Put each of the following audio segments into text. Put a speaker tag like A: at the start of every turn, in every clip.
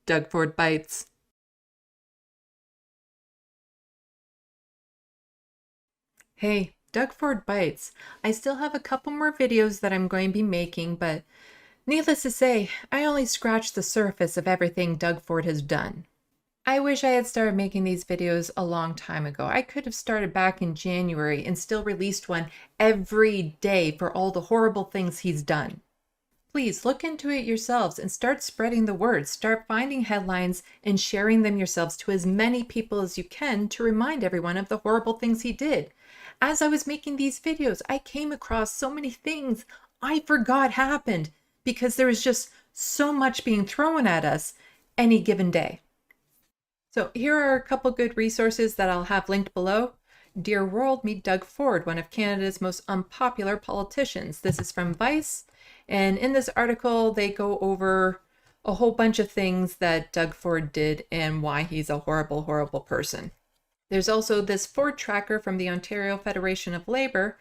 A: Doug Ford Bites. Hey, Doug Ford Bites. I still have a couple more videos that I'm going to be making, but needless to say, I only scratched the surface of everything Doug Ford has done. I wish I had started making these videos a long time ago. I could have started back in January and still released one every day for all the horrible things he's done. Please look into it yourselves and start spreading the word. Start finding headlines and sharing them yourselves to as many people as you can to remind everyone of the horrible things he did. As I was making these videos, I came across so many things I forgot happened because there was just so much being thrown at us any given day. So here are a couple good resources that I'll have linked below. Dear World, meet Doug Ford, one of Canada's most unpopular politicians. This is from Vice. And in this article, they go over a whole bunch of things that Doug Ford did and why he's a horrible, horrible person. There's also this Ford tracker from the Ontario Federation of Labor.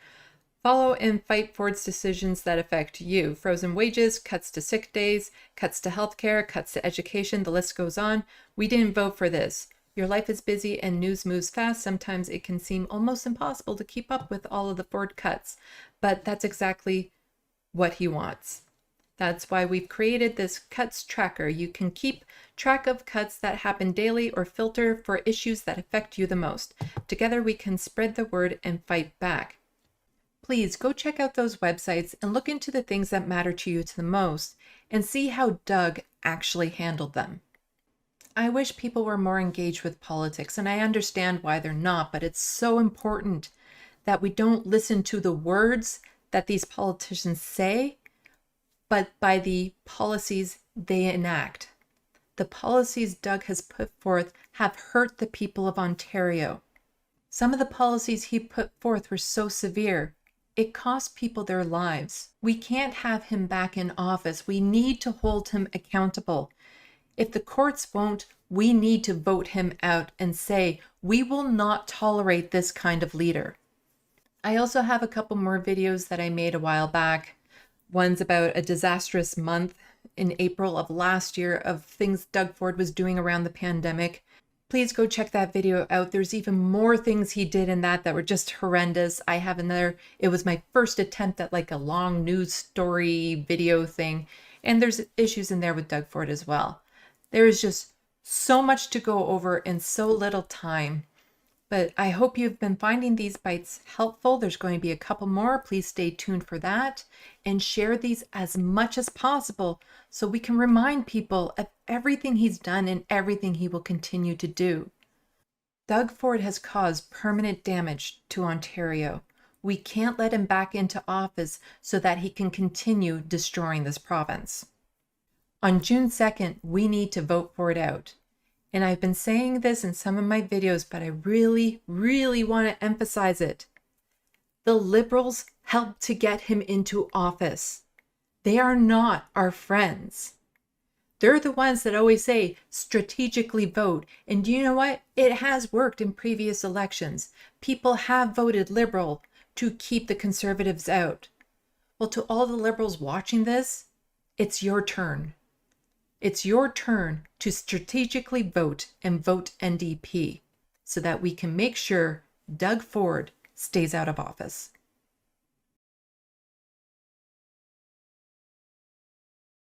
A: Follow and fight Ford's decisions that affect you. Frozen wages, cuts to sick days, cuts to healthcare, cuts to education, the list goes on. We didn't vote for this. Your life is busy and news moves fast. Sometimes it can seem almost impossible to keep up with all of the Ford cuts, but that's exactly what he wants. That's why we've created this cuts tracker. You can keep track of cuts that happen daily or filter for issues that affect you the most. Together we can spread the word and fight back. Please go check out those websites and look into the things that matter to you the most and see how Doug actually handled them. I wish people were more engaged with politics, and I understand why they're not, but it's so important that we don't listen to the words that these politicians say, but by the policies they enact. The policies Doug has put forth have hurt the people of Ontario. Some of the policies he put forth were so severe, it cost people their lives. We can't have him back in office. We need to hold him accountable. If the courts won't, we need to vote him out and say, we will not tolerate this kind of leader. I also have a couple more videos that I made a while back. One's about a disastrous month in April of last year of things Doug Ford was doing around the pandemic. Please go check that video out. There's even more things he did in that were just horrendous. I have another, it was my first attempt at like a long news story video thing. And there's issues in there with Doug Ford as well. There is just so much to go over in so little time. But I hope you've been finding these bites helpful. There's going to be a couple more. Please stay tuned for that and share these as much as possible so we can remind people of everything he's done and everything he will continue to do. Doug Ford has caused permanent damage to Ontario. We can't let him back into office so that he can continue destroying this province. On June 2nd, we need to vote Ford out. And I've been saying this in some of my videos, but I really, really want to emphasize it. The Liberals helped to get him into office. They are not our friends. They're the ones that always say, strategically vote. And you know what? It has worked in previous elections. People have voted Liberal to keep the Conservatives out. Well, to all the Liberals watching this, it's your turn. It's your turn to strategically vote and vote NDP so that we can make sure Doug Ford stays out of office.